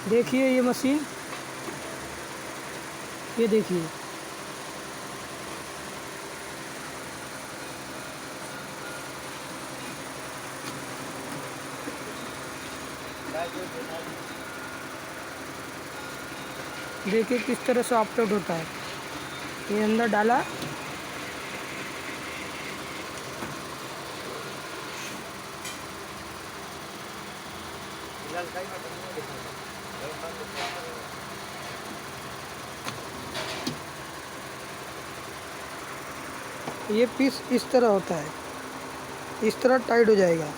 देखिए ये मशीन, ये देखिए देखिए किस तरह से ऑपरेट होता है। ये अंदर डाला, ये पीस इस तरह होता है, इस तरह टाइट हो जाएगा।